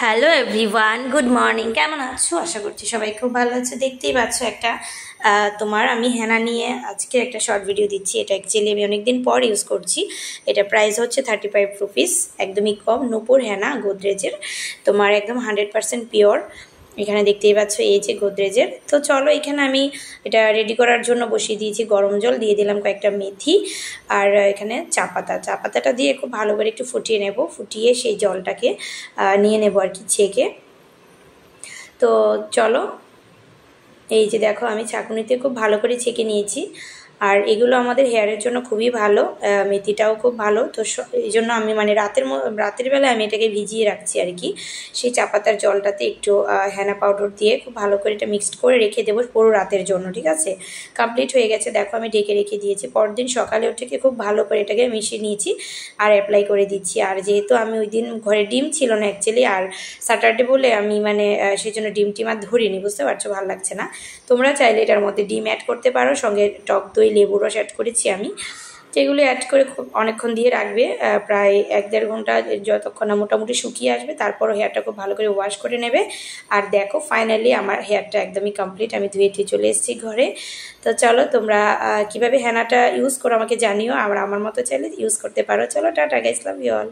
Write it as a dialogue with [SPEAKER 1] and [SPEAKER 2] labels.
[SPEAKER 1] Hello everyone, good morning. কেমন আছো? আশা করছি সবাই খুব ভালো আছে। দেখতেই পাচ্ছ একটা আমি হেনা নিয়ে আজকে একটা শর্ট ভিডিও দিচ্ছি। এটা অ্যাকচুয়ালি আমি অনেকদিন পর ইউজ করছি। এটা প্রাইস হচ্ছে 35 রুপিস, একদমই কম। নূপুর হেনা, গোদরেজের, তোমার একদম 100% পিওর। এখানে দেখতেই পাচ্ছ এই যে গোদরেজের। তো চলো, এখানে আমি এটা রেডি করার জন্য বসিয়ে দিয়েছি গরম জল, দিয়ে দিলাম কয়েকটা মেথি আর এখানে চা পাতাটা দিয়ে খুব ভালো করে একটু ফুটিয়ে নেব। ফুটিয়ে সেই জলটাকে নিয়ে নেব আর কি, ছেঁকে। তো চলো, এই যে দেখো আমি ছাঁকুনিতে খুব ভালো করে ছেঁকে নিয়েছি। আর এগুলো আমাদের হেয়ারের জন্য খুবই ভালো, মেথিটাও খুব ভালো। তো এই জন্য আমি মানে রাতের বেলায় আমি এটাকে ভিজিয়ে রাখছি আর কি। সেই চা পাতার জলটাতে একটু হেনা পাউডার দিয়ে খুব ভালো করে এটা মিক্সড করে রেখে দেবো পুরো রাতের জন্য। ঠিক আছে, কমপ্লিট হয়ে গেছে। দেখো আমি ঢেকে রেখে দিয়েছি। পরদিন সকালে উঠে খুব ভালো করে এটাকে মিশিয়ে নিয়েছি আর অ্যাপ্লাই করে দিচ্ছি। আর যেহেতু আমি ওই দিন ঘরে ডিম ছিল না অ্যাকচুয়ালি, আর স্যাটারডে বলে আমি মানে সেই জন্য ডিম টিম আর ধরিনি, বুঝতে পারছো, ভালো লাগছে না। তোমরা চাইলে এটার মধ্যে ডিম অ্যাড করতে পারো, সঙ্গে টক দই, লেবু রস অ্যাড করেছি আমি। যেগুলো অ্যাড করে খুব অনেকক্ষণ দিয়ে রাখবে, প্রায় 1-1.5 ঘন্টা, যতক্ষণ না মোটামুটি শুকিয়ে আসবে। তারপরও হেয়ারটা খুব ভালো করে ওয়াশ করে নেবে। আর দেখো ফাইনালি আমার হেয়ারটা একদমই কমপ্লিট। আমি ধুয়ে চলে এসেছি ঘরে। তো চলো, তোমরা কিভাবে হেনাটা ইউজ করো আমাকে জানিও, আর আমার মতো চাইলে ইউজ করতে পারো। চলো, tata guys, love you all.